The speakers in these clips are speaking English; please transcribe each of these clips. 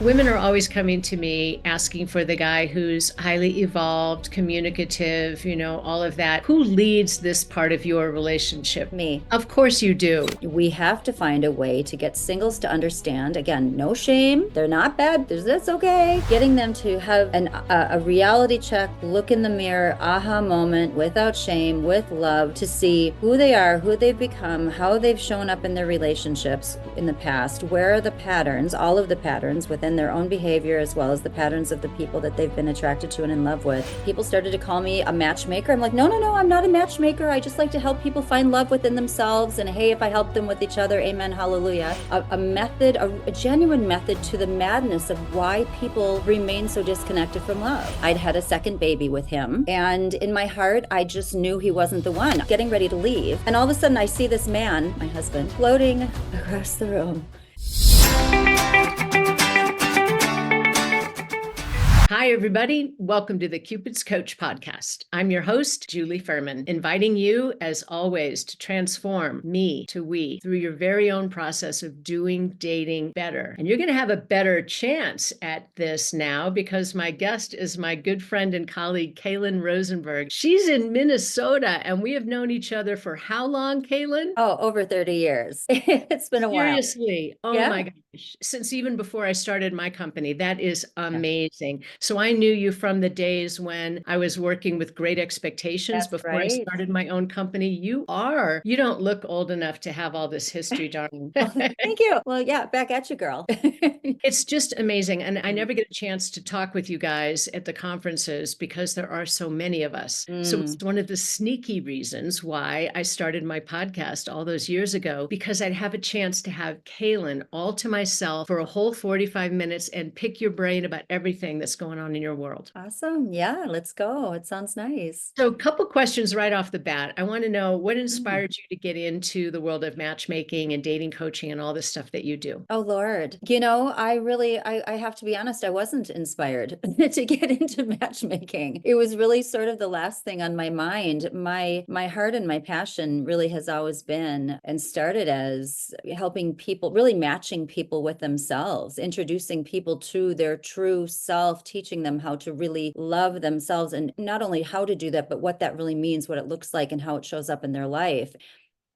Women are always coming to me asking for the guy who's highly evolved, communicative, all of that. Who leads this part of your relationship? Me. Of course you do. We have to find a way to get singles to understand, again, no shame. They're not bad. That's okay. Getting them to have a reality check, look in the mirror, aha moment, without shame, with love, to see who they are, who they've become, how they've shown up in their relationships in the past, where are the patterns, all of the patterns within their own behavior, as well as the patterns of the people that they've been attracted to and in love with. People started to call me a matchmaker. I'm like, no, I'm not a matchmaker. I just like to help people find love within themselves. And hey, if I help them with each other, amen, hallelujah. A method, a genuine method to the madness of why people remain so disconnected from love. I'd had a second baby with him, and in my heart, I just knew he wasn't the one. Getting ready to leave, and all of a sudden I see this man, my husband, floating across the room. Hi, everybody. Welcome to the Cupid's Coach podcast. I'm your host, Julie Ferman, inviting you, as always, to transform me to we through your very own process of doing dating better. And you're going to have a better chance at this now because my guest is my good friend and colleague, Kailen Rosenberg. She's in Minnesota, and we have known each other for how long, Kailen? Oh, over 30 years. It's been a while. Seriously. Oh Yeah. my gosh. Since even before I started my company, that is amazing. So I knew you from the days when I was working with Great Expectations That's before I right. started my own company. You don't look old enough to have all this history, darling. Oh, thank you. Well, yeah, back at you, girl. It's just amazing. And I never get a chance to talk with you guys at the conferences because there are so many of us. So it's one of the sneaky reasons why I started my podcast all those years ago, because I'd have a chance to have Kailen all to myself for a whole 45 minutes and pick your brain about everything that's going on in your world. Awesome. Yeah, let's go. It sounds nice. So a couple questions right off the bat. I want to know what inspired you to get into the world of matchmaking and dating coaching and all this stuff that you do? Oh Lord. I have to be honest, I wasn't inspired to get into matchmaking. It was really sort of the last thing on my mind. My heart and my passion really has always been and started as helping people, really matching people with themselves, introducing people to their true self, teaching them how to really love themselves, and not only how to do that, but what that really means, what it looks like, and how it shows up in their life.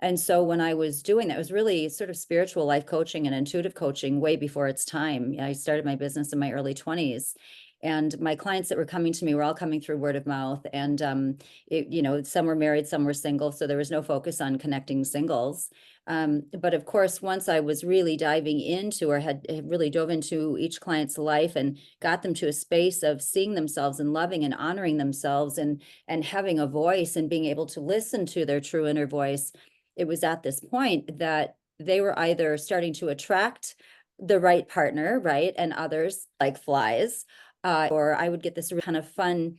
And so when I was doing that, it was really sort of spiritual life coaching and intuitive coaching way before its time. I started my business in my early 20s. And my clients that were coming to me were all coming through word of mouth. And, some were married, some were single. So there was no focus on connecting singles. But of course, once I was really diving into, or had really dove into each client's life and got them to a space of seeing themselves and loving and honoring themselves and having a voice and being able to listen to their true inner voice, it was at this point that they were either starting to attract the right partner, right? And others like flies, or I would get this kind of fun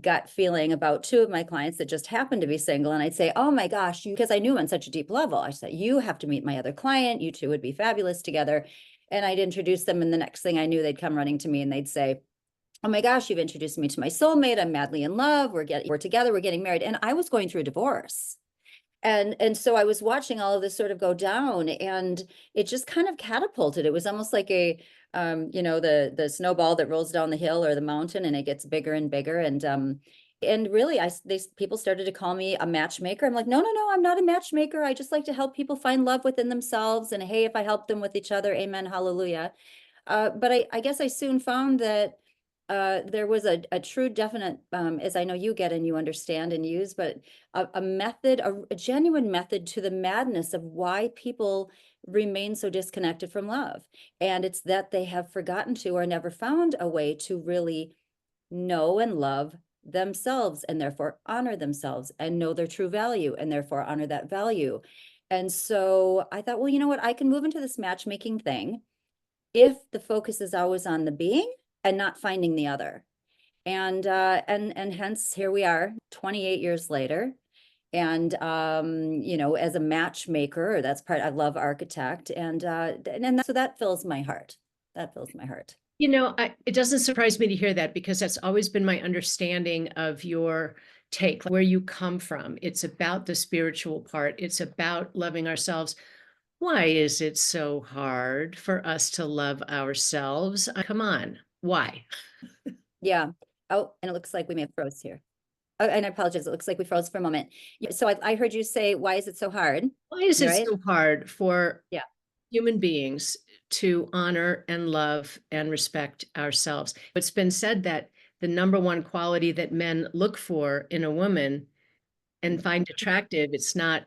gut feeling about two of my clients that just happened to be single. And I'd say, oh my gosh, because I knew on such a deep level, I said, you have to meet my other client. You two would be fabulous together. And I'd introduce them. And the next thing I knew, they'd come running to me and they'd say, oh my gosh, you've introduced me to my soulmate. I'm madly in love. We're together. We're getting married. And I was going through a divorce. And so I was watching all of this sort of go down, and it just kind of catapulted. It was almost like the snowball that rolls down the hill or the mountain, and it gets bigger and bigger. And really, people started to call me a matchmaker. I'm like, no, I'm not a matchmaker. I just like to help people find love within themselves. And hey, if I help them with each other, amen, hallelujah. But I guess I soon found that there was a true definite, as I know you get and you understand and use, but a method, a genuine method to the madness of why people remain so disconnected from love. And it's that they have forgotten to or never found a way to really know and love themselves, and therefore honor themselves and know their true value and therefore honor that value. And so I thought, well, you know what? I can move into this matchmaking thing if the focus is always on the being and not finding the other. And hence here we are 28 years later. And as a matchmaker, that's part, I love architect, and so that fills my heart. That fills my heart. It doesn't surprise me to hear that because that's always been my understanding of your take, where you come from. It's about the spiritual part. It's about loving ourselves. Why is it so hard for us to love ourselves? Come on, why? Yeah. Oh, and it looks like we may have froze here. Oh, and I apologize. It looks like we froze for a moment. So I heard you say, why is it so hard? Why is it Right? so hard for Yeah. human beings to honor and love and respect ourselves? It's been said that the number one quality that men look for in a woman and find attractive, it's not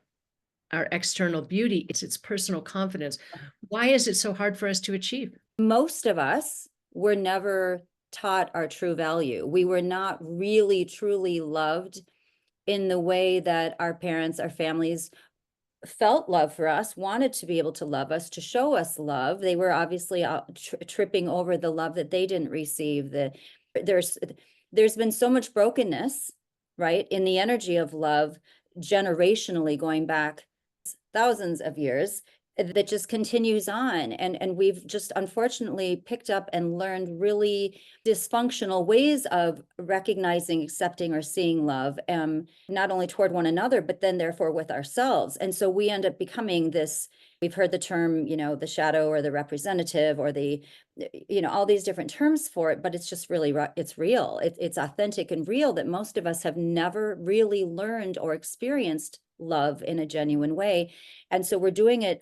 our external beauty, it's its personal confidence. Why is it so hard for us to achieve? Most of us were never taught our true value. We were not really, truly loved in the way that our parents, our families felt love for us, wanted to be able to love us, to show us love. They were obviously tripping over the love that they didn't receive. There's there's been so much brokenness, right, in the energy of love generationally going back thousands of years that just continues on, and we've just unfortunately picked up and learned really dysfunctional ways of recognizing, accepting, or seeing love, not only toward one another but then therefore with ourselves. And so we end up becoming this, we've heard the term, the shadow or the representative or the, all these different terms for it, but it's just really, it's real, it's authentic and real, that most of us have never really learned or experienced love in a genuine way. And so we're doing it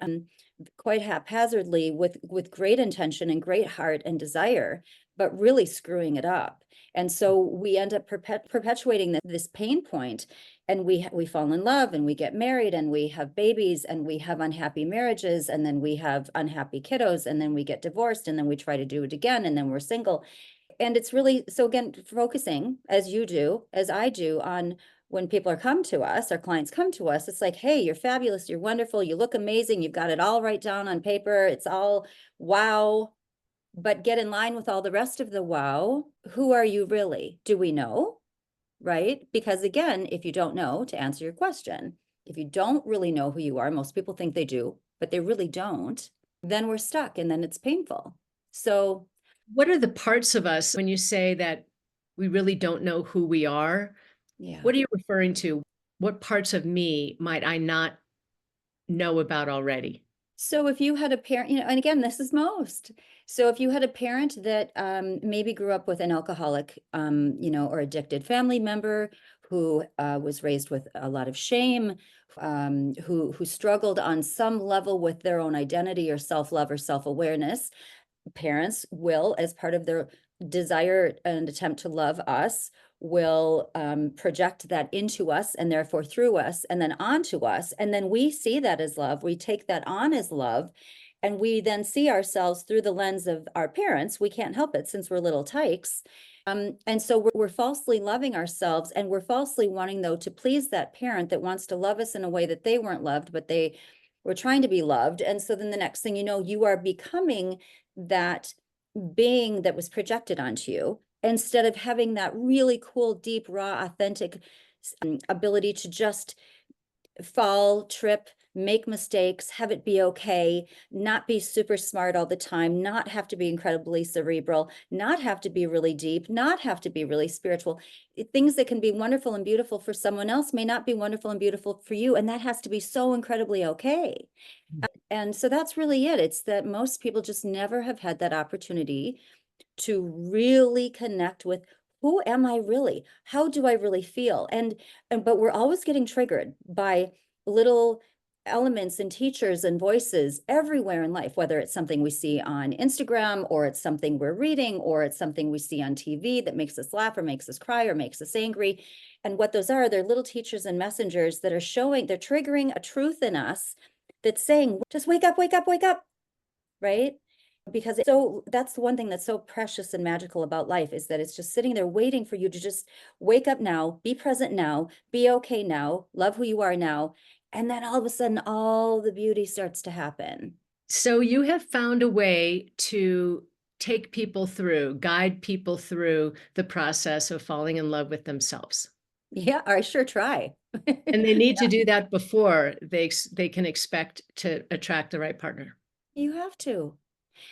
quite haphazardly with great intention and great heart and desire, but really screwing it up. And so we end up perpetuating this pain point, and we fall in love and we get married and we have babies and we have unhappy marriages, and then we have unhappy kiddos, and then we get divorced, and then we try to do it again, and then we're single. And it's really, so again, focusing as you do, as I do, on when people come to us, our clients come to us, it's like, hey, you're fabulous, you're wonderful, you look amazing, you've got it all right down on paper, it's all wow, but get in line with all the rest of the wow. Who are you really? Do we know? Right? Because again, if you don't know, to answer your question, if you don't really know who you are, most people think they do, but they really don't, then we're stuck and then it's painful. So What are the parts of us when you say that we really don't know who we are? yeah. What are you referring to? What parts of me might I not know about already? So if you had a parent, and again, this is most. So if you had a parent that maybe grew up with an alcoholic, or addicted family member who was raised with a lot of shame, who struggled on some level with their own identity or self-love or self-awareness, parents will, as part of their desire and attempt to love us, will project that into us and therefore through us and then onto us. And then we see that as love. We take that on as love. And we then see ourselves through the lens of our parents. We can't help it since we're little tykes. And so we're falsely loving ourselves, and we're falsely wanting, though, to please that parent that wants to love us in a way that they weren't loved, but they were trying to be loved. And so then the next thing you know, you are becoming that being that was projected onto you, instead of having that really cool, deep, raw, authentic ability to just fall, trip, make mistakes, have it be okay, not be super smart all the time, not have to be incredibly cerebral, not have to be really deep, not have to be really spiritual. Things that can be wonderful and beautiful for someone else may not be wonderful and beautiful for you. And that has to be so incredibly okay. And so that's really it. It's that most people just never have had that opportunity to really connect with, who am I really? How do I really feel? But we're always getting triggered by little elements and teachers and voices everywhere in life, whether it's something we see on Instagram, or it's something we're reading, or it's something we see on TV that makes us laugh or makes us cry or makes us angry. And what those are, they're little teachers and messengers that are showing, they're triggering a truth in us that's saying, just wake up, wake up, wake up, right? Because that's the one thing that's so precious and magical about life, is that it's just sitting there waiting for you to just wake up now, be present now, be okay now, love who you are now. And then all of a sudden, all the beauty starts to happen. So you have found a way to take people through, guide people through the process of falling in love with themselves. Yeah, I sure try. And they need to do that before they can expect to attract the right partner. You have to.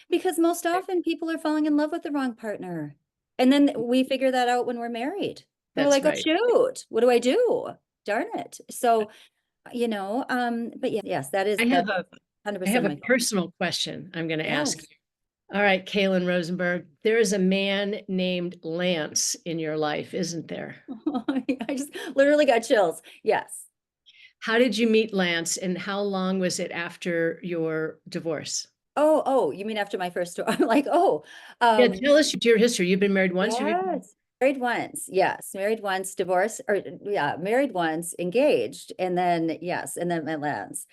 Because most often people are falling in love with the wrong partner. And then we figure that out when we're married. We're That's like, oh, right. shoot, what do I do? Darn it. So, but yes, that is I have a I have 100% a my fault. personal question I'm going to ask you. Yes. All right, Kailen Rosenberg, there is a man named Lance in your life, isn't there? I just literally got chills. Yes. How did you meet Lance, and how long was it after your divorce? Oh, you mean after my first story? I'm like, oh, Yeah, tell us your history. You've been married once? yes. Married once, yes. Married once, divorced, or yeah, married once, engaged, and then yes, and then met Lance.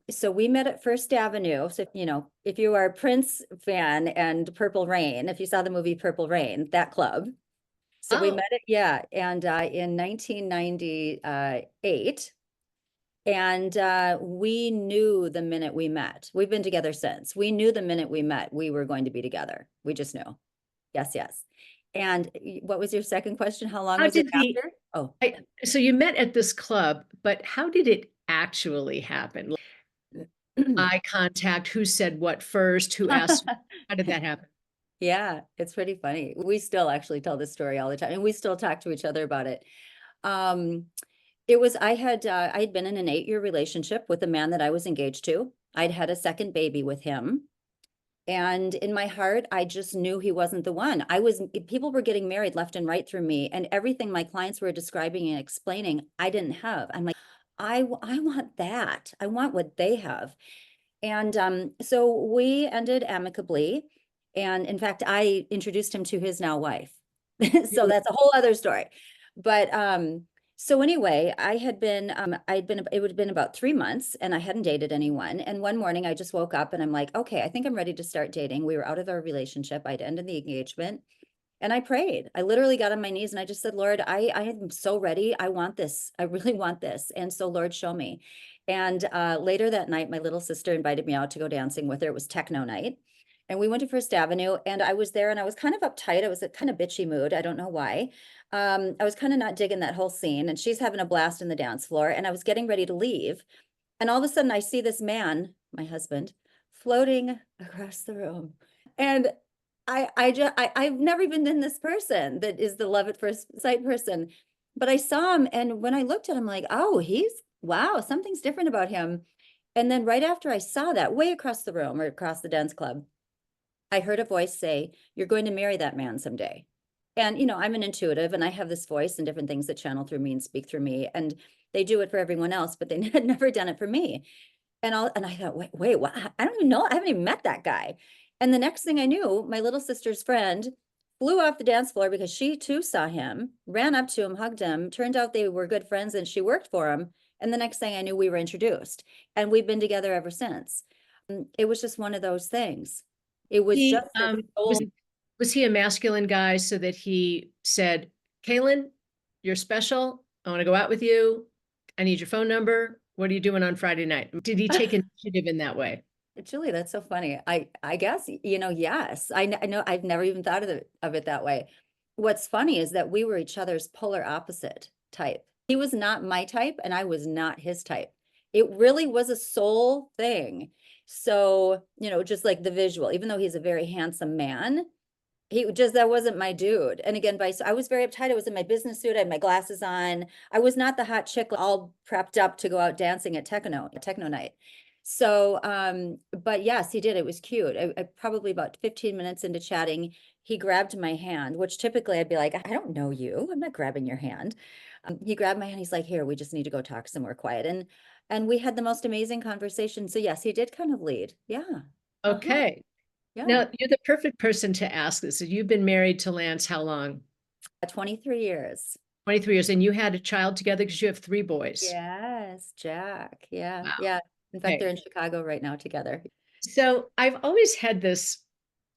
So we met at First Avenue. So if you are a Prince fan and Purple Rain, if you saw the movie Purple Rain, that club. So we Oh, met it, yeah, and in 1998. And we knew the minute we met. We've been together since. We knew the minute we met we were going to be together. We just knew. Yes, yes. And what was your second question? How long how was it did the after? Oh, I, so you met at this club, but how did it actually happen? Like, eye contact, who said what first, who asked, how did that happen? yeah, it's pretty funny. We still actually tell this story all the time, and we still talk to each other about it. Um, it was I had been in an 8-year relationship with a man that I was engaged to. I'd had a second baby with him. And in my heart, I just knew he wasn't the one. People were getting married left and right through me, and everything my clients were describing and explaining, I didn't have. I'm like, I want that. I want what they have. And so we ended amicably. And in fact, I introduced him to his now wife. So that's a whole other story. But so anyway, it would have been about 3 months and I hadn't dated anyone. And one morning I just woke up and I'm like, okay, I think I'm ready to start dating. We were out of our relationship. I'd ended the engagement and I prayed. I literally got on my knees and I just said, Lord, I am so ready. I want this. I really want this. And so Lord, show me. And later that night, my little sister invited me out to go dancing with her. It was techno night. And we went to First Avenue and I was there and I was kind of uptight. I was a kind of bitchy mood. I don't know why. I was kind of not digging that whole scene and she's having a blast in the dance floor and I was getting ready to leave. And all of a sudden I see this man, my husband, floating across the room. And I've never even been this person that is the love at first sight person. But I saw him and when I looked at him, like, oh, wow, something's different about him. And then right after I saw that, way across the room or across the dance club, I heard a voice say, you're going to marry that man someday. And, I'm an intuitive and I have this voice and different things that channel through me and speak through me. And they do it for everyone else, but they had never done it for me. And I thought, wait, what? I don't even know. I haven't even met that guy. And the next thing I knew, my little sister's friend flew off the dance floor because she too saw him, ran up to him, hugged him. Turned out they were good friends and she worked for him. And the next thing I knew, we were introduced and we've been together ever since. It was just one of those things. It was He just this was he a masculine guy so that he said, Kailen, you're special. I want to go out with you. I need your phone number. What are you doing on Friday night? Did he take initiative in that way? Julie, that's so funny. I guess, yes. I know I've never even thought of it that way. What's funny is that we were each other's polar opposite type. He was not my type and I was not his type. It really was a soul thing. So, just like the visual, even though he's a very handsome man, that wasn't my dude. And again, I was very uptight. I was in my business suit. I had my glasses on. I was not the hot chick all prepped up to go out dancing at techno night. So, but yes, he did. It was cute. I probably about 15 minutes into chatting, he grabbed my hand, which typically I'd be like, I don't know you. I'm not grabbing your hand. He grabbed my hand. He's like, here, we just need to go talk somewhere quiet. And we had the most amazing conversation. So yes, he did kind of lead. Yeah. Uh-huh. Okay. Yeah. Now, you're the perfect person to ask this. So you've been married to Lance how long? 23 years. 23 years. And you had a child together because you have 3 boys. Yes, Jack. Yeah. Wow. Yeah. In fact, they're Okay. in Chicago right now together. So I've always had this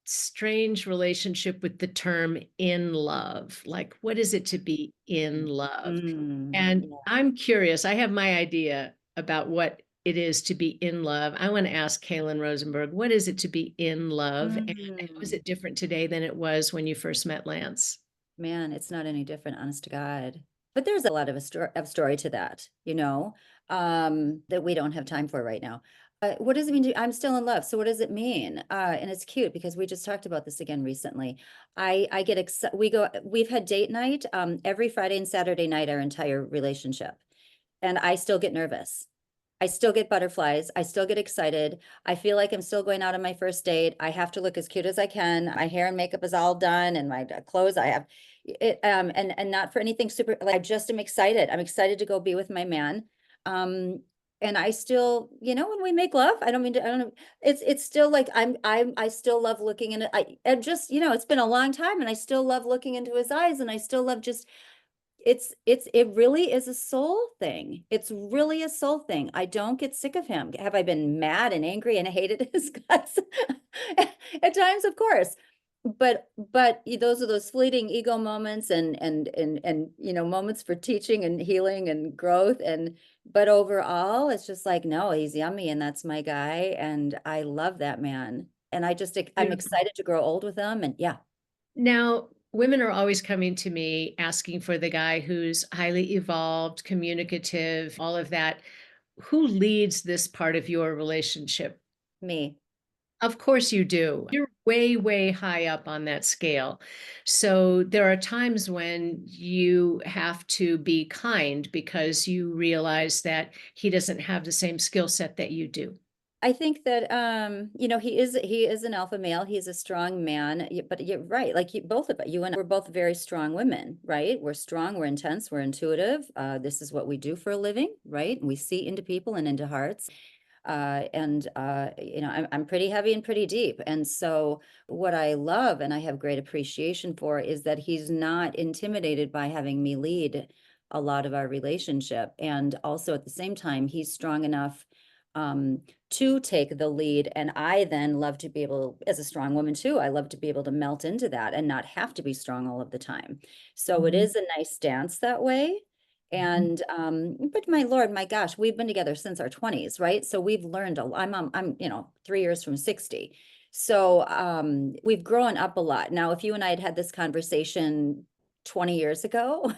strange relationship with the term in love. Like, what is it to be in love? And Yeah. I'm curious, I have my idea about what it is to be in love. I want to ask Kailen Rosenberg, what is it to be in love? And how is Mm. it different today than it was when you first met Lance? Man, it's not any different, honest to God. But there's a lot of story to that, that we don't have time for right now. What does it mean I'm still in love? So what does it mean? And it's cute because we just talked about this again recently. I get we've had date night every Friday and Saturday night our entire relationship. And I still get nervous. I still get butterflies. I still get excited. I feel like I'm still going out on my first date. I have to look as cute as I can. My hair and makeup is all done, and my clothes I have it, and not for anything super, like, I just am excited. I'm excited to go be with my man. Um, and I still, when we make love, I don't mean to, I don't know. It's still like I still love looking in it. And just, it's been a long time, and I still love looking into his eyes, and I still love just, it really is a soul thing. It's really a soul thing. I don't get sick of him. Have I been mad and angry and hated his guts? At times, of course. But those are those fleeting ego moments, and moments for teaching and healing and growth. But overall, it's just like, no, he's yummy, and that's my guy, and I love that man. And I'm Beautiful. excited to grow old with him. And yeah. Now, women are always coming to me asking for the guy who's highly evolved, communicative, all of that. Who leads this part of your relationship? Me. Of course you do. You're way, way high up on that scale. So there are times when you have to be kind because you realize that he doesn't have the same skill set that you do. I think that he is an alpha male. He's a strong man. But you're right. Like, both of you and I, we're both very strong women, right? We're strong, we're intense, we're intuitive. This is what we do for a living, right? We see into people and into hearts. I'm pretty heavy and pretty deep. And so what I love and I have great appreciation for is that he's not intimidated by having me lead a lot of our relationship. And also at the same time, he's strong enough to take the lead. And I then love to be able, as a strong woman too, I love to be able to melt into that and not have to be strong all of the time. So it Mhm. is a nice dance that way. And but my Lord, my gosh, we've been together since our 20s, right? So we've learned a lot. I'm 3 years from 60. So we've grown up a lot. Now, if you and I had had this conversation 20 years ago,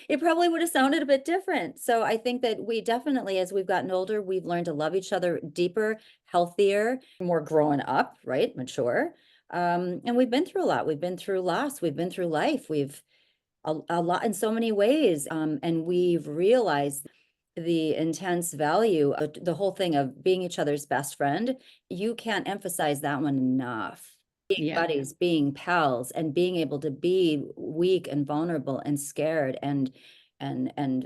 it probably would have sounded a bit different. So I think that we definitely, as we've gotten older, we've learned to love each other deeper, healthier, more grown up, right? Mature. And we've been through a lot. We've been through loss. We've been through life. We've a lot in so many ways. And we've realized the intense value of the whole thing of being each other's best friend. You can't emphasize that one enough. Being Yeah. buddies, being pals, and being able to be weak and vulnerable and scared and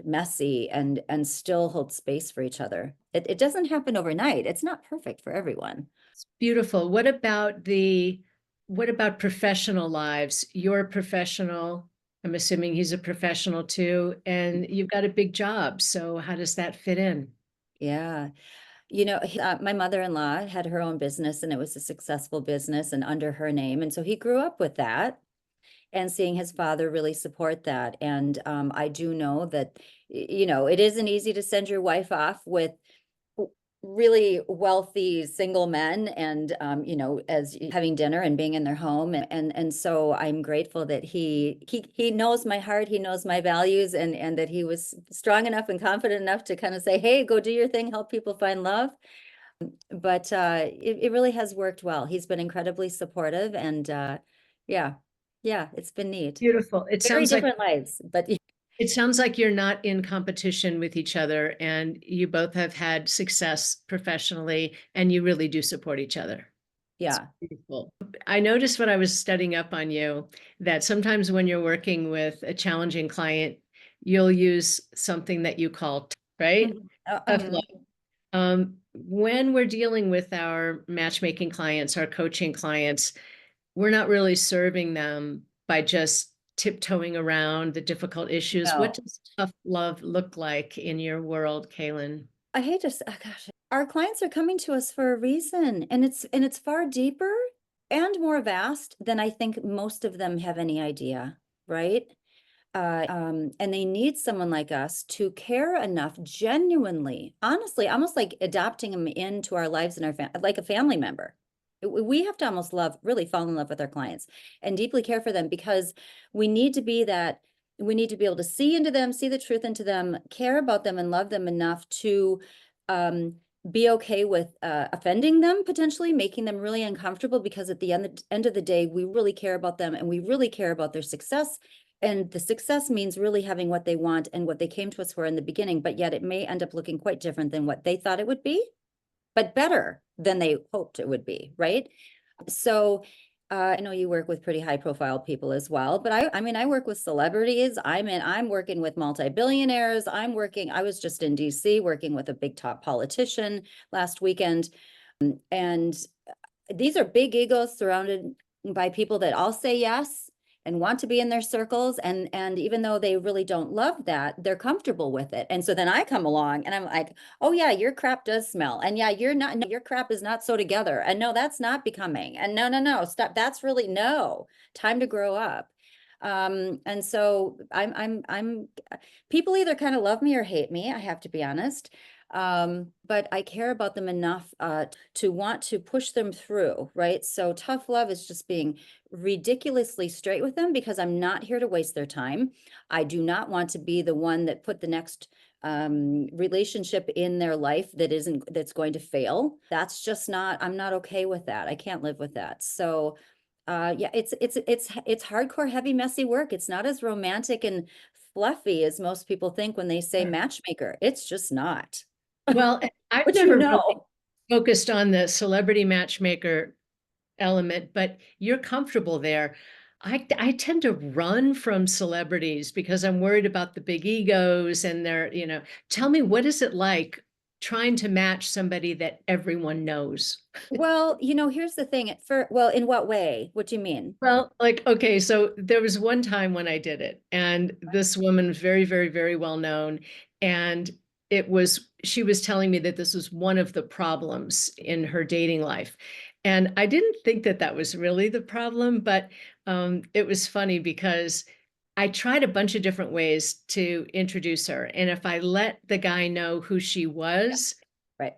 messy and still hold space for each other. It doesn't happen overnight. It's not perfect for everyone. It's beautiful. What about professional lives? You're a professional. I'm assuming he's a professional too, and you've got a big job. So how does that fit in? Yeah. My mother-in-law had her own business, and it was a successful business and under her name. And so he grew up with that and seeing his father really support that. And I do know that, it isn't easy to send your wife off with really wealthy single men and as having dinner and being in their home, and so I'm grateful that he knows my heart, he knows my values, and that he was strong enough and confident enough to kind of say, hey, go do your thing, help people find love. But it really has worked well. He's been incredibly supportive, and yeah, it's been neat. Beautiful. Very different lives, but It sounds like you're not in competition with each other and you both have had success professionally and you really do support each other. It's yeah. beautiful. I noticed when I was studying up on you that sometimes when you're working with a challenging client, you'll use something that you call, right? Mhm. Tough love. When we're dealing with our matchmaking clients, our coaching clients, we're not really serving them by just tiptoeing around the difficult issues. What No. does tough love look like in your world, Kailen? I hate to say, oh gosh, our clients are coming to us for a reason, and it's far deeper and more vast than I think most of them have any idea, right? And they need someone like us to care enough, genuinely, honestly, almost like adopting them into our lives and like a family member. We have to almost really fall in love with our clients and deeply care for them, because we need to be that. We need to be able to see into them, see the truth into them, care about them, and love them enough to um, be okay with offending them, potentially making them really uncomfortable, because at the end of the day, we really care about them and we really care about their success And the success means really having what they want and what they came to us for in the beginning, but yet it may end up looking quite different than what they thought it would be, but better than they hoped it would be, right? So I know you work with pretty high profile people as well, but I mean, I work with celebrities. I'm working with multi-billionaires. I was just in DC working with a big top politician last weekend. And these are big egos surrounded by people that all say yes and want to be in their circles. And even though they really don't love that, they're comfortable with it. And so then I come along and I'm like, oh yeah, your crap does smell. And yeah, your crap is not so together. And no, that's not becoming. And no, stop. That's really no, time to grow up. And so I'm people either kind of love me or hate me, I have to be honest. But I care about them enough to want to push them through, right? So tough love is just being ridiculously straight with them because I'm not here to waste their time. I do not want to be the one that put the next relationship in their life that's going to fail. That's just not, I'm not okay with that. I can't live with that. So yeah, it's hardcore, heavy, messy work. It's not as romantic and fluffy as most people think when they say matchmaker. It's just not. Well, I've But never really focused on the celebrity matchmaker element, but you're comfortable there. I tend to run from celebrities because I'm worried about the big egos and tell me, what is it like trying to match somebody that everyone knows? Well, here's the thing. Well, in what way? What do you mean? Well, like, okay, so there was one time when I did it, and this woman was very, very, very well known. And she was telling me that this was one of the problems in her dating life. And I didn't think that that was really the problem, but it was funny because I tried a bunch of different ways to introduce her. And if I let the guy know who she was, Right.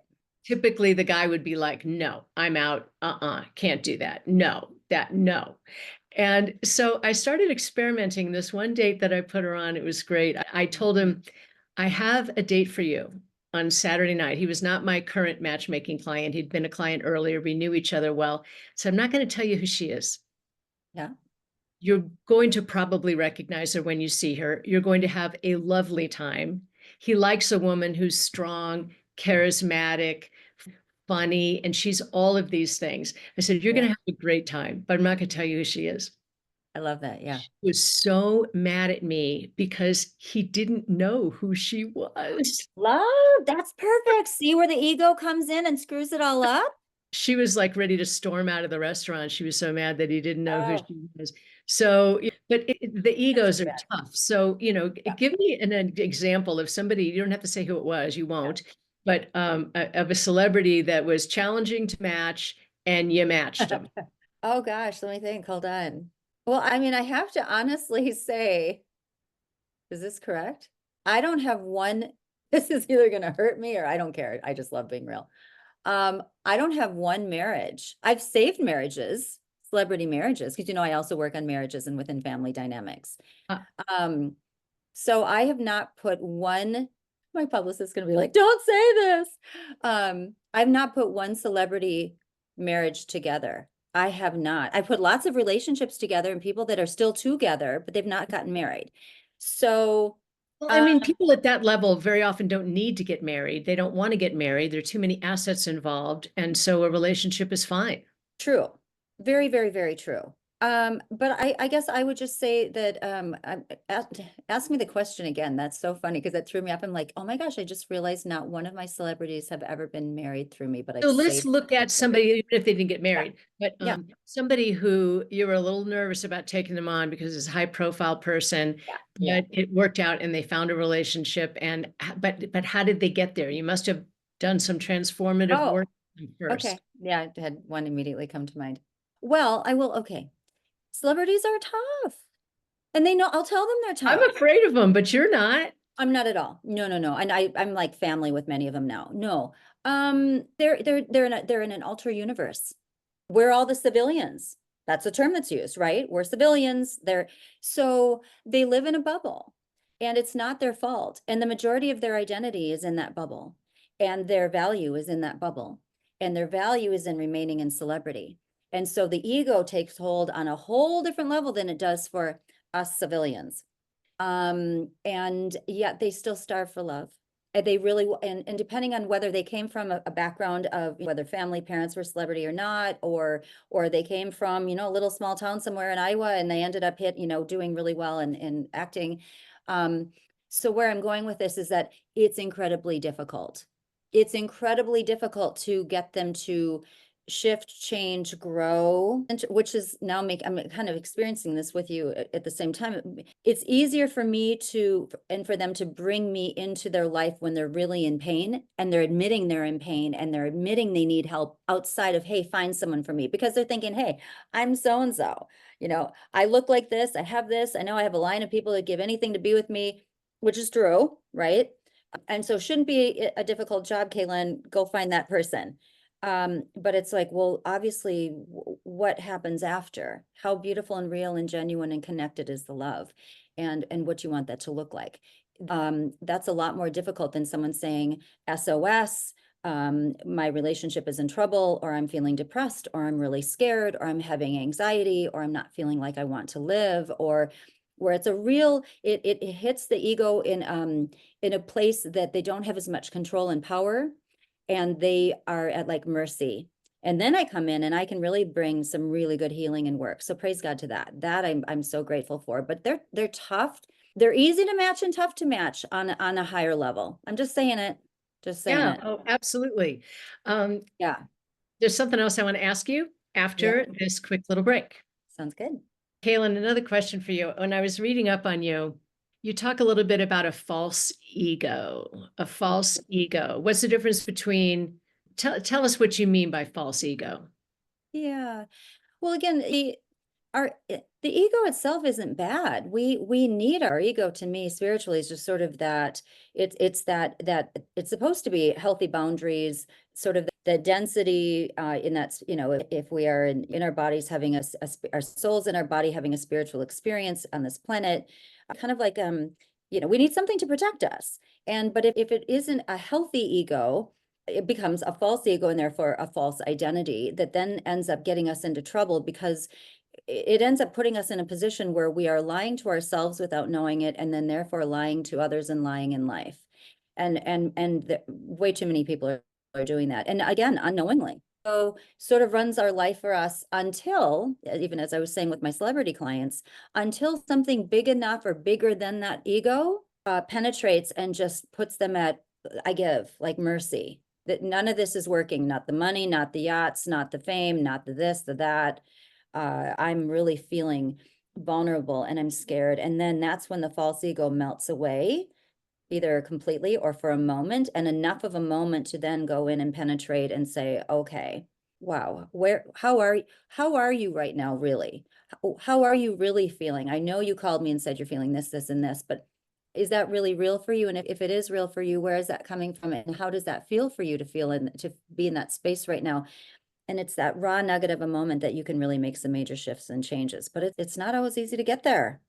typically the guy would be like, no, I'm out. Can't do that. No. And so I started experimenting. This one date that I put her on, it was great. I told him, I have a date for you on Saturday night. He was not my current matchmaking client. He'd been a client earlier. We knew each other well. So I'm not going to tell you who she is. Yeah. You're going to probably recognize her when you see her. You're going to have a lovely time. He likes a woman who's strong, charismatic, funny, and she's all of these things. I said, you're going to have a great time, but I'm not going to tell you who she is. I love that. Yeah. He was so mad at me because he didn't know who she was. Love, that's perfect. See where the ego comes in and screws it all up? She was like ready to storm out of the restaurant. She was so mad that he didn't know who Oh, she was. So, but the egos are bad. tough. So, give me an example of somebody, you don't have to say who it was, you won't, but of a celebrity that was challenging to match and you matched him. Oh gosh, let me think. Hold on. Well, I mean, I have to honestly say, is this correct? I don't have one. This is either going to hurt me or I don't care. I just love being real. I don't have one marriage. I've saved marriages, celebrity marriages, because I also work on marriages and within family dynamics. Uh, So I have not put one, my publicist is going to be like, don't say this. I've not put one celebrity marriage together. I have not. I put lots of relationships together and people that are still together, but they've not gotten married. So Well, I mean, people at that level very often don't need to get married. They don't want to get married. There are too many assets involved. And so a relationship is fine. true. Very, very, very true. But I guess I would just say that ask me the question again. That's so funny because that threw me up. I'm like, oh my gosh, I just realized not one of my celebrities have ever been married through me, but I've So let's saved. look at somebody, even if they didn't get married, but Yeah. somebody who you were a little nervous about taking them on because it's a high profile person, Yeah. but it worked out and they found a relationship. And but how did they get there? You must have done some transformative Oh, work first. okay. Yeah, I had one immediately come to mind. Well, I will. Okay. Celebrities are tough. And I'll tell them they're tough. I'm afraid of them, but you're not. I'm not at all. No. And I'm like family with many of them now. No. They're in an ultra universe. We're all the civilians. That's a term that's used, right? We're civilians. So they live in a bubble and it's not their fault. And the majority of their identity is in that bubble and their value is in that bubble and their value is in remaining in celebrity. And so the ego takes hold on a whole different level than it does for us civilians. And yet they still starve for love. And they really, and depending on whether they came from a background of whether family parents were celebrity or not, or they came from, a little small town somewhere in Iowa and they ended up doing really well in acting. So where I'm going with this is that it's incredibly difficult. It's incredibly difficult to get them to shift, change, grow, which is now I'm kind of experiencing this with you at the same time. It's easier for me and for them to bring me into their life when they're really in pain and they're admitting they're in pain and they're admitting they need help outside of, hey, find someone for me, because they're thinking, hey, I'm so-and-so, I look like this, I have this, I know I have a line of people that give anything to be with me, which is true, right? And so shouldn't be a difficult job, Kailen, go find that person. But it's like, well, obviously what happens after? How beautiful and real and genuine and connected is the love, and what you want that to look like. That's a lot more difficult than someone saying SOS, my relationship is in trouble, or I'm feeling depressed, or I'm really scared, or I'm having anxiety, or I'm not feeling like I want to live, or where it's a real, it hits the ego in a place that they don't have as much control and power, and they are at like mercy. And then I come in and I can really bring some really good healing and work. So praise God to that. That I'm so grateful for. But they're tough. They're easy to match and tough to match on a higher level. I'm just saying it. Just saying it. Oh, absolutely. Yeah. There's something else I want to ask you after this quick little break. Sounds good. Kailen, another question for you. When I was reading up on you, you talk a little bit about a false ego. A false ego. What's the difference between, tell us what you mean by false ego. Yeah. Well, again, the ego itself isn't bad. We need our ego. To me, spiritually, is just sort of that it's that it's supposed to be healthy boundaries, sort of the density in that, if we are in our bodies having our souls in our body having a spiritual experience on this planet, kind of like we need something to protect us. But if it isn't a healthy ego, it becomes a false ego, and therefore a false identity that then ends up getting us into trouble, because it ends up putting us in a position where we are lying to ourselves without knowing it, and then therefore lying to others and lying in life. And way too many people are doing that. And again, unknowingly. So sort of runs our life for us until, even as I was saying with my celebrity clients, until something big enough or bigger than that ego penetrates and just puts them at, I give, like mercy. That none of this is working, not the money, not the yachts, not the fame, not the this, the that. I'm really feeling vulnerable and I'm scared. And then that's when the false ego melts away, either completely or for a moment, and enough of a moment to then go in and penetrate and say, okay, wow, how are you right now, really? How are you really feeling? I know you called me and said you're feeling this, this, and this, but is that really real for you? And if it is real for you, where is that coming from? And how does that feel for you to feel and to be in that space right now? And it's that raw nugget of a moment that you can really make some major shifts and changes, but it's not always easy to get there.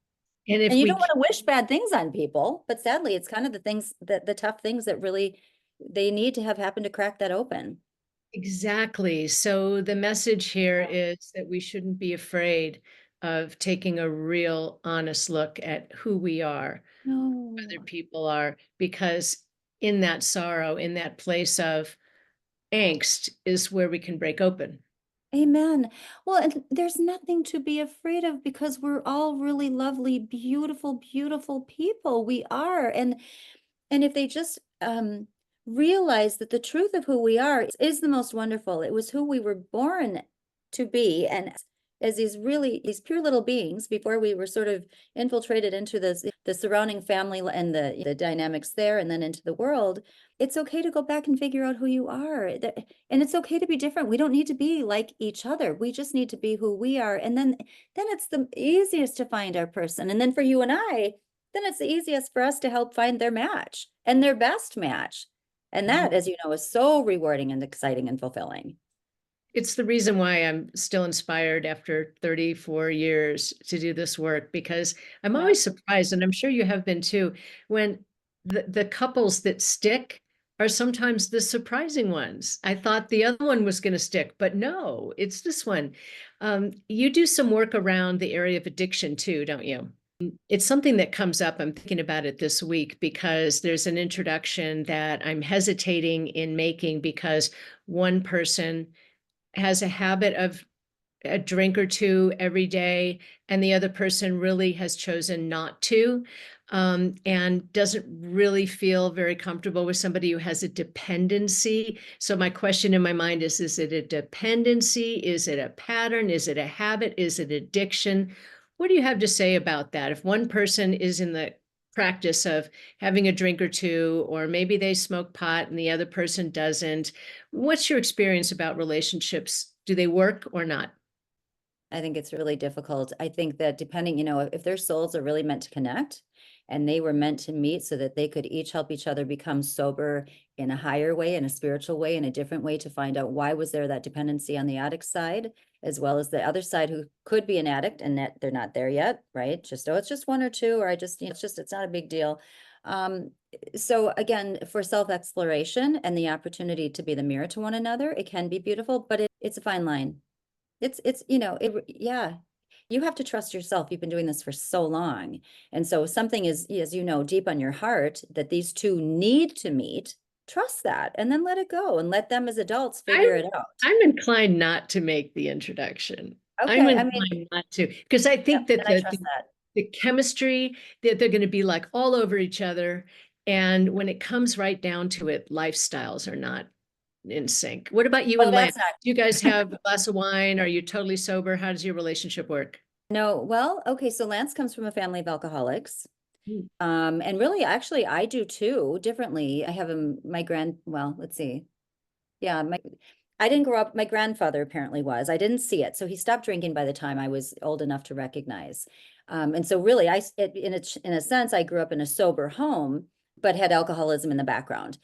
And if And you we don't want to wish bad things on people, but sadly, it's kind of the things that the tough things that really they need to have happen to crack that open. Exactly. So the message here is that we shouldn't be afraid of taking a real honest look at who we are, No. other people are, because in that sorrow, in that place of angst is where we can break open. Amen. Well, and there's nothing to be afraid of, because we're all really lovely, beautiful, beautiful people. We are. And if they just realize that the truth of who we are is the most wonderful, it was who we were born to be, and as these pure little beings before we were sort of infiltrated into the surrounding family and the dynamics there, and then into the world, it's okay to go back and figure out who you are. And it's okay to be different. We don't need to be like each other. We just need to be who we are. And then it's the easiest to find our person. And then for you and I, then it's the easiest for us to help find their match and their best match. And that, as you know, is so rewarding and exciting and fulfilling. It's the reason why I'm still inspired after 34 years to do this work, because I'm always surprised, and I'm sure you have been too, when the couples that stick are sometimes the surprising ones. I thought the other one was going to stick, but no, it's this one. You do some work around the area of addiction too, don't you? It's something that comes up. I'm thinking about it this week because there's an introduction that I'm hesitating in making because one person has a habit of a drink or two every day, and the other person really has chosen not to, and doesn't really feel very comfortable with somebody who has a dependency. So my question in my mind is it a dependency? Is it a pattern? Is it a habit? Is it addiction? What do you have to say about that? If one person is in the practice of having a drink or two, or maybe they smoke pot and the other person doesn't, what's your experience about relationships? Do they work or not? I think it's really difficult. I think that depending, if their souls are really meant to connect and they were meant to meet so that they could each help each other become sober in a higher way, in a spiritual way, in a different way, to find out why was there that dependency on the addict side, as well as the other side who could be an addict and that they're not there yet, right? Just, oh, it's just one or two, or it's not a big deal. So again, for self-exploration and the opportunity to be the mirror to one another, it can be beautiful, but it's a fine line. Yeah, you have to trust yourself. You've been doing this for so long. And so something is, as deep on your heart that these two need to meet, trust that, and then let it go and let them as adults I'm figure it out. I'm inclined not to make the introduction. I'm Okay, I mean, inclined not to, because I yep, think that and I trust that. the chemistry, that they're going to be like all over each other. And when it comes right down to it, lifestyles are not in sync. What about you Oh, and Lance? that's not. Do you guys have a glass of wine? Are you totally sober? How does your relationship work? No, well, okay, so Lance comes from a family of alcoholics. Mm. And really, actually, I do too, differently. I have well, let's see. Yeah, I didn't grow up, my grandfather apparently was. I didn't see it. So he stopped drinking by the time I was old enough to recognize. And so really, in a sense, I grew up in a sober home, but had alcoholism in the background.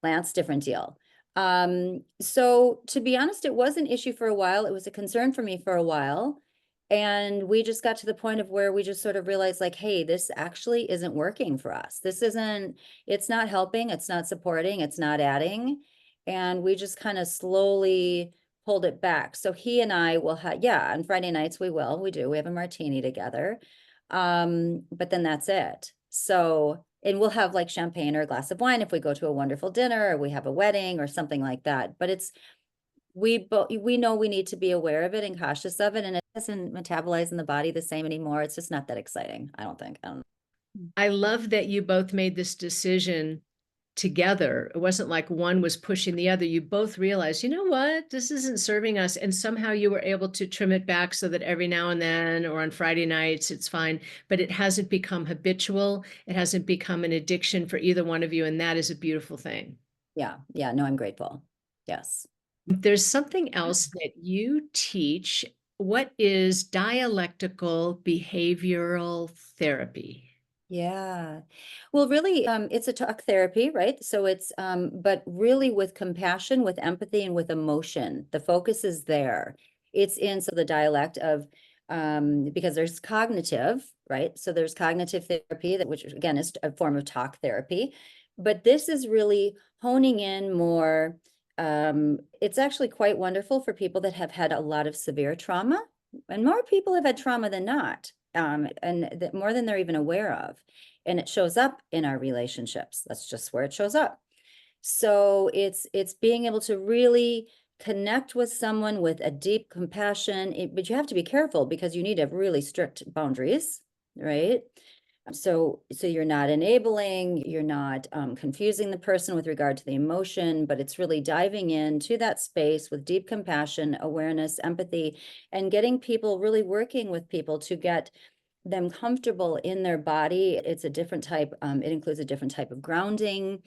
Lance, different deal. So to be honest, it was an issue for a while. It was a concern for me for a while. And we just got to the point of where we just sort of realized, like, hey, this actually isn't working for us. It's not helping, it's not supporting, it's not adding. And we just kind of slowly pulled it back. So he and I will have, yeah, on Friday nights we do. We have a martini together. But then that's it. So, and we'll have like champagne or a glass of wine if we go to a wonderful dinner or we have a wedding or something like that. But we know we need to be aware of it and cautious of it, and it doesn't metabolize in the body the same anymore. It's just not that exciting, I don't think. I don't know. I love that you both made this decision together. It wasn't like one was pushing the other. You both realized, you know what, this isn't serving us. And somehow you were able to trim it back so that every now and then or on Friday nights, it's fine. But it hasn't become habitual. It hasn't become an addiction for either one of you. And that is a beautiful thing. Yeah, no, I'm grateful. Yes. There's something else that you teach. What is dialectical behavioral therapy? Yeah. Well, really, it's a talk therapy, right? So but really with compassion, with empathy, and with emotion. The focus is there. It's in so the dialect of because there's cognitive, right? So there's cognitive therapy which again is a form of talk therapy, but this is really honing in more. It's actually quite wonderful for people that have had a lot of severe trauma, and more people have had trauma than not, and that more than they're even aware of. And it shows up in our relationships. That's just where it shows up. So it's being able to really connect with someone with a deep compassion, but you have to be careful because you need to have really strict boundaries, right? So you're not enabling, you're not confusing the person with regard to the emotion, but it's really diving into that space with deep compassion, awareness, empathy, and getting people, really working with people to get them comfortable in their body. It's a different type, it includes a different type of grounding.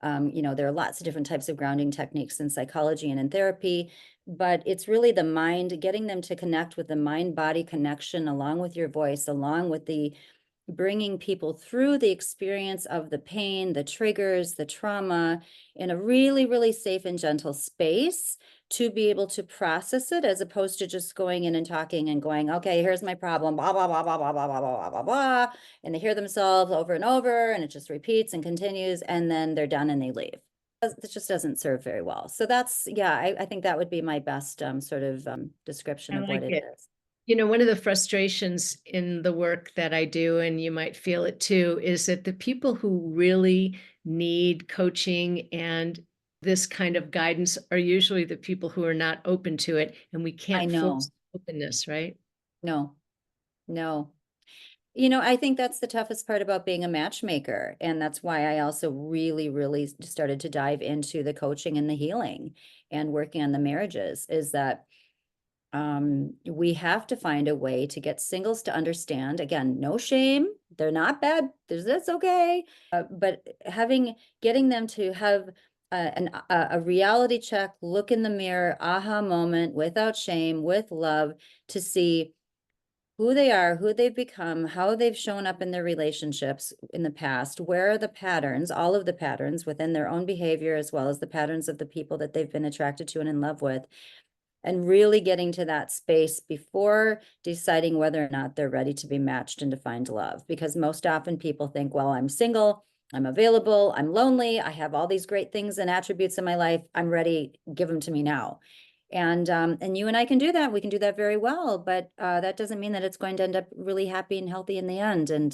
There are lots of different types of grounding techniques in psychology and in therapy, but it's really the mind, getting them to connect with the mind-body connection along with your voice, along with the bringing people through the experience of the pain, the triggers, the trauma in a really, really safe and gentle space to be able to process it, as opposed to just going in and talking and going, okay, here's my problem, blah, blah, blah, blah, blah, blah, blah, blah, blah, blah. And they hear themselves over and over, and it just repeats and continues, and then they're done and they leave. It just doesn't serve very well. So that's, yeah, I think that would be my best sort of description I of what like it it. is. One of the frustrations in the work that I do, and you might feel it too, is that the people who really need coaching and this kind of guidance are usually the people who are not open to it, and we I can't know. force openness, right? No, no. I think that's the toughest part about being a matchmaker. And that's why I also really, really started to dive into the coaching and the healing and working on the marriages, is that we have to find a way to get singles to understand, again, no shame. They're not bad. That's okay. But getting them to have a reality check, look in the mirror, aha moment, without shame, with love, to see who they are, who they've become, how they've shown up in their relationships in the past, where are the patterns, all of the patterns within their own behavior, as well as the patterns of the people that they've been attracted to and in love with, and really getting to that space before deciding whether or not they're ready to be matched and to find love. Because most often people think, well, I'm single, I'm available, I'm lonely, I have all these great things and attributes in my life, I'm ready, give them to me now. And you and I can do that. We can do that very well, but that doesn't mean that it's going to end up really happy and healthy in the end. And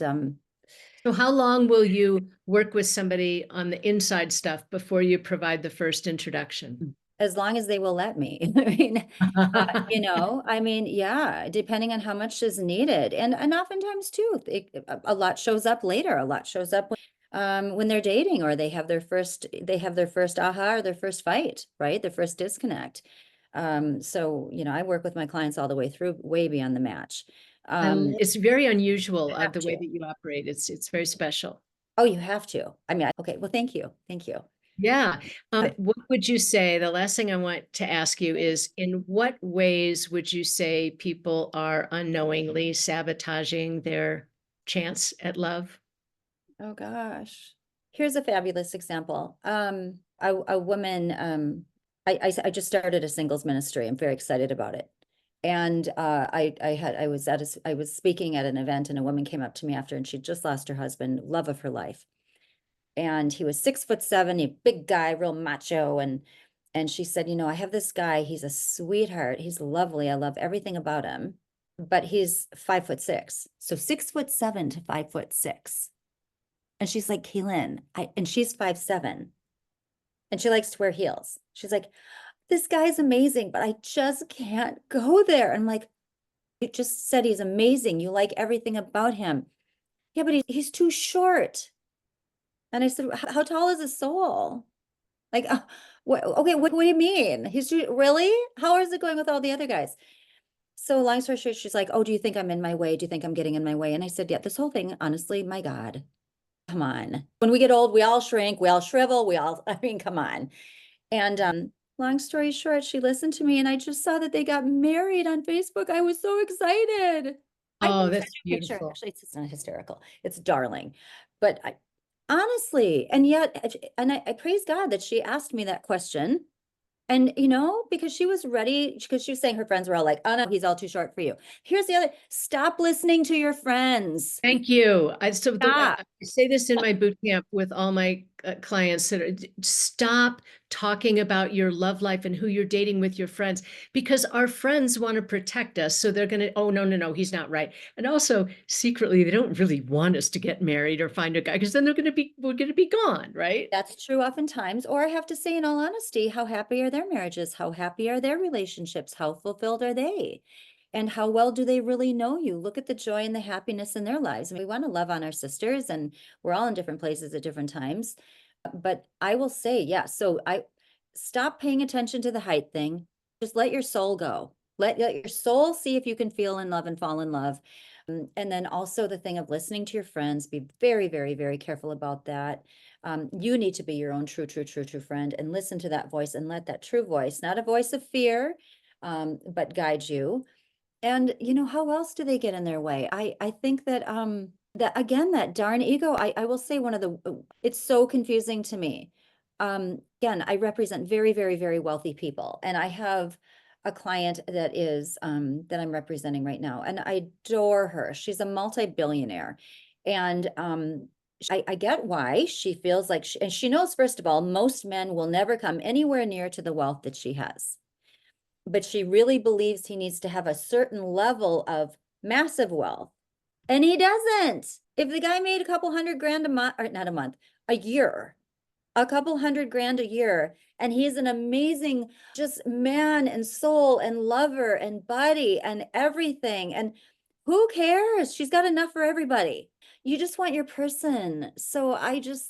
So how long will you work with somebody on the inside stuff before you provide the first introduction? as long as they will let me. I mean, yeah, depending on how much is needed. And oftentimes too, a lot shows up later. A lot shows up when they're dating, or they have their first aha, or their first fight, right? Their first disconnect. So, I work with my clients all the way through, way beyond the match. It's very unusual Have the way to. that you operate. It's very special. Oh, you have to. I mean, okay. Well, thank you. Thank you. Yeah. What would you say? The last thing I want to ask you is, in what ways would you say people are unknowingly sabotaging their chance at love? Oh gosh. Here's a fabulous example. A woman, I just started a singles ministry. I'm very excited about it. And I was speaking at an event, and a woman came up to me after, and she just lost her husband, love of her life. And he was 6'7", a big guy, real macho. And she said, I have this guy, he's a sweetheart, he's lovely, I love everything about him, but he's 5'6". So 6'7" to 5'6". And she's like, Kailen, and she's 5'7", and she likes to wear heels. She's like, this guy's amazing, but I just can't go there. And I'm like, you just said he's amazing. You like everything about him. Yeah, but he's too short. And I said, how tall is his soul? Like, okay, what do you mean? Really? How is it going with all the other guys? So long story short, she's like, oh, do you think I'm in my way? Do you think I'm getting in my way? And I said, yeah, this whole thing, honestly, my God, come on. When we get old, we all shrink, we all shrivel, I mean, come on. And long story short, she listened to me, and I just saw that they got married on Facebook. I was so excited. I Oh, can send that's you a picture. beautiful. Actually, it's not hysterical. It's darling. But honestly, and yet, and I praise God that she asked me that question. And, because she was ready, because she was saying her friends were all like, oh no, he's all too short for you. Here's the other, stop listening to your friends. Thank you. Stop. I say this in my boot camp with all my clients that stop talking about your love life and who you're dating with your friends, because our friends want to protect us. So they're going to, oh, no, no, no, he's not right. And also secretly, they don't really want us to get married or find a guy, because then we're going to be gone, right? That's true oftentimes. Or I have to say, in all honesty, how happy are their marriages? How happy are their relationships? How fulfilled are they? And how well do they really know you? Look at the joy and the happiness in their lives. And we want to love on our sisters, and we're all in different places at different times. But I will say, yeah, so I stop paying attention to the height thing. Just let your soul go. Let your soul see if you can feel in love and fall in love. And then also the thing of listening to your friends, be very, very, very careful about that. You need to be your own true, true, true, true friend, and listen to that voice, and let that true voice, not a voice of fear, but guide you. And how else do they get in their way? I think that that again, that darn ego, I will say, it's so confusing to me. Again, I represent very, very, very wealthy people, and I have a client that I'm representing right now, and I adore her. She's a multi-billionaire. And I get why she feels like and she knows, first of all, most men will never come anywhere near to the wealth that she has. but she really believes he needs to have a certain level of massive wealth. And he doesn't. If the guy made a couple $100,000 a month, or not a month, a year, a couple $100,000 a year, and he's an amazing just man and soul and lover and buddy and everything. And who cares? She's got enough for everybody. You just want your person. So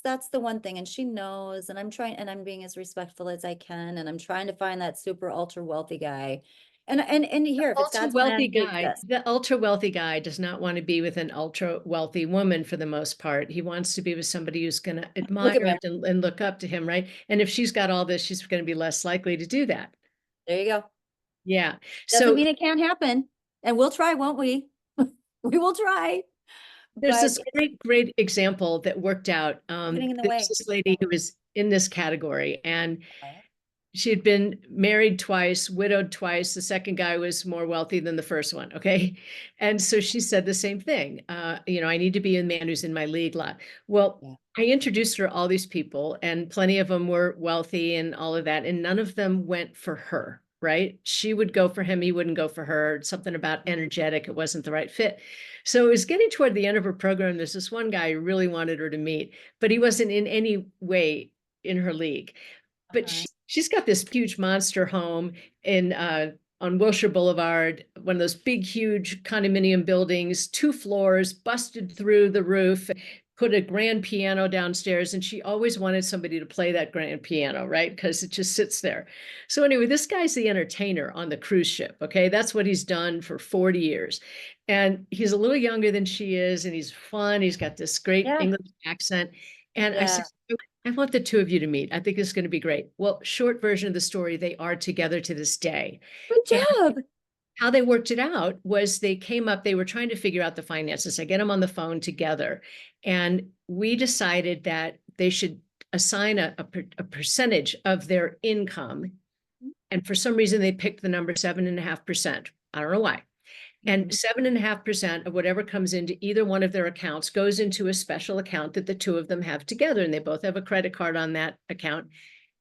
that's the one thing. And she knows, and I'm trying, and I'm being as respectful as I can. And I'm trying to find that super ultra wealthy guy. And here, if it's Ultra God's wealthy plan, he guy, exists. the ultra wealthy guy does not want to be with an ultra wealthy woman for the most part. He wants to be with somebody who's going to Look admire at me. and look up to him, right? And if she's got all this, she's going to be less likely to do that. There you go. Yeah. Doesn't So mean it can't happen. And we'll try, won't we? We will try. there's But this great example that worked out. getting in the There's way. this lady who was in this category, and Okay. she had been married twice, widowed twice. The second guy was more wealthy than the first one. Okay. And so she said the same thing. I need to be a man who's in my league lot. Well, Yeah. I introduced her all these people, and plenty of them were wealthy and all of that. And none of them went for her, right? She would go for him. He wouldn't go for her. Something about energetic. It wasn't the right fit. So it was getting toward the end of her program. There's this one guy who really wanted her to meet, but he wasn't in any way in her league. But she's got this huge monster home in on Wilshire Boulevard, one of those big, huge condominium buildings, 2 floors, busted through the roof, put a grand piano downstairs, and she always wanted somebody to play that grand piano, right? Because it just sits there. So anyway, this guy's the entertainer on the cruise ship, okay? That's what he's done for 40 years. And he's a little younger than she is, and he's fun. He's got this great Yeah. English accent. And I Yeah. said, I want the two of you to meet. I think it's going to be great. Well, short version of the story, they are together to this day. Good And job. how they worked it out was they came up, they were trying to figure out the finances. I get them on the phone together. And we decided that they should assign a percentage of their income. And for some reason, they picked the number 7.5%. I don't know why. And 7.5% of whatever comes into either one of their accounts goes into a special account that the two of them have together. And they both have a credit card on that account.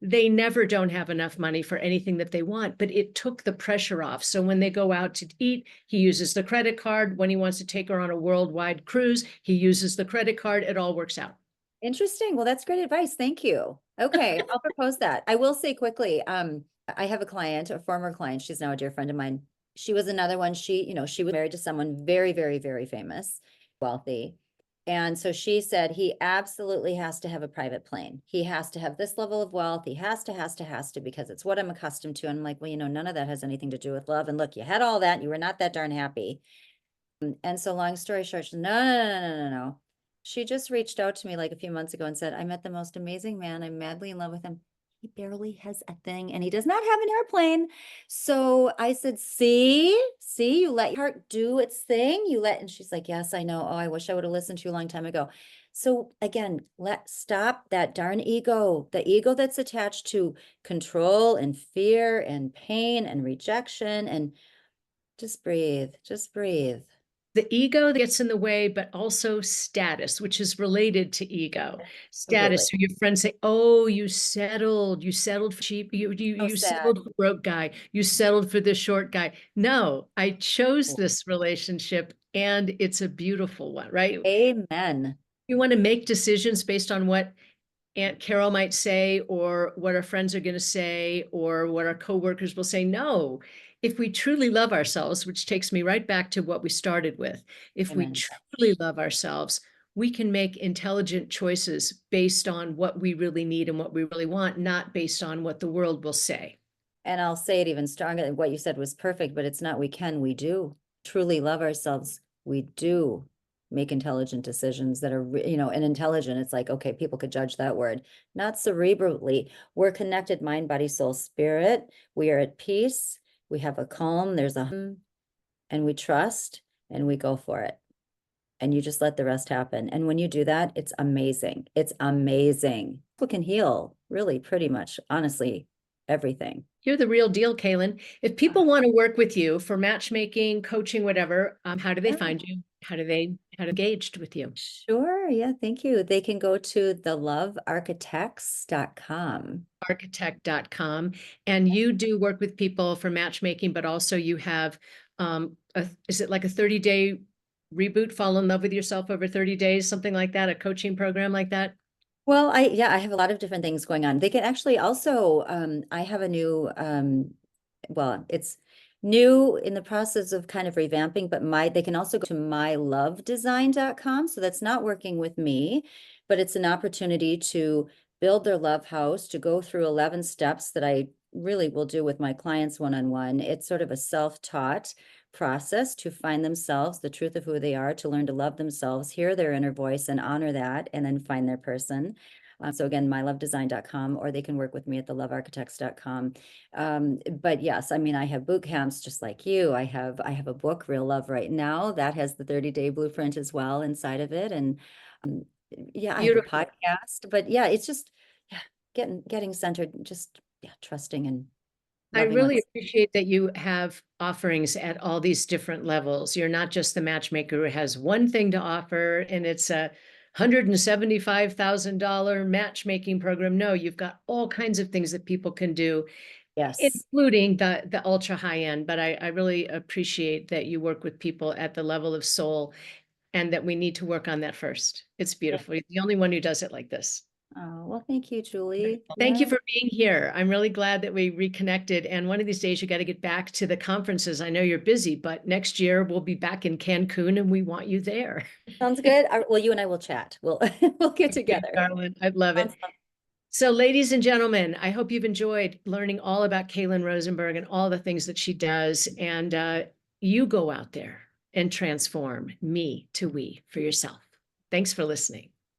They never don't have enough money for anything that they want, but it took the pressure off. So when they go out to eat, he uses the credit card. When he wants to take her on a worldwide cruise, he uses the credit card. It all works out. Interesting. Well, that's great advice. Thank you. Okay, I'll propose that. I will say quickly, I have a client, a former client. She's now a dear friend of mine. She was another one. She was married to someone very, very, very famous, wealthy. And so she said he absolutely has to have a private plane. He has to have this level of wealth. He has to, because it's what I'm accustomed to. And I'm like, well, none of that has anything to do with love. And look, you had all that. You were not that darn happy. And so long story short, she's, no. She just reached out to me like a few months ago and said, I met the most amazing man. I'm madly in love with him. He barely has a thing and he does not have an airplane. So I said, see, you let your heart do its thing. And she's like, yes, I know. Oh, I wish I would have listened to you a long time ago. So again, stop that darn ego, the ego that's attached to control and fear and pain and rejection, and just breathe. The ego that gets in the way, but also status, which is related to ego. Status. So your friends say, oh, you settled for cheap. You settled for broke guy. You settled for the short guy. No, I chose this relationship and it's a beautiful one, right? Amen. You want to make decisions based on what Aunt Carol might say, or what our friends are going to say, or what our coworkers will say. No, if we truly love ourselves, which takes me right back to what we started with, if we truly love ourselves, we can make intelligent choices based on what we really need and what we really want, not based on what the world will say. And I'll say it even stronger. What you said was perfect, but it's not we do. Truly love ourselves. We do make intelligent decisions that are, and intelligent. It's like, okay, people could judge that word. Not cerebrally. We're connected, mind, body, soul, spirit. We are at peace. We have a calm. And we trust and we go for it. And you just let the rest happen. And when you do that, it's amazing. It's amazing. People can heal really pretty much, honestly, everything. You're the real deal, Kailen. If people want to work with you for matchmaking, coaching, whatever, how do they find you? How do they get engaged with you? Sure. Sure. Yeah. Thank you. They can go to thelovearchitects.com. Architect.com. And you do work with people for matchmaking, but also you have, is it like a 30-day reboot, fall in love with yourself over 30 days, something like that, a coaching program like that? Well, I have a lot of different things going on. They can actually also, I have a new, well, it's new in the process of kind of revamping, but they can also go to mylovedesign.com. So that's not working with me, but it's an opportunity to build their love house, to go through 11 steps that I really will do with my clients one-on-one. It's sort of a self-taught process to find themselves, the truth of who they are, to learn to love themselves, hear their inner voice and honor that, and then find their person. So again, mylovedesign.com, or they can work with me at thelovearchitects.com. But yes, I mean, I have boot camps just like you. I have a book, Real Love Right Now, that has the 30-day blueprint as well inside of it. And yeah, I have a Beautiful. podcast, but yeah, it's just getting centered, just trusting and I loving really what's appreciate that you have offerings at all these different levels. You're not just the matchmaker who has one thing to offer and it's a $175,000 matchmaking program. No, you've got all kinds of things that people can do, yes. including the ultra high end. But I really appreciate that you work with people at the level of soul and that we need to work on that first. It's beautiful. You're the only one who does it like this. Oh, well, thank you, Julie. Thank you Yeah. for being here. I'm really glad that we reconnected. And one of these days, you got to get back to the conferences. I know you're busy, but next year we'll be back in Cancun and we want you there. Sounds good. Well, you and I will chat. We'll we'll get Thank you, together. Carlin. I'd love it. Sounds fun. So, ladies and gentlemen, I hope you've enjoyed learning all about Kailen Rosenberg and all the things that she does. And you go out there and transform me to we for yourself. Thanks for listening.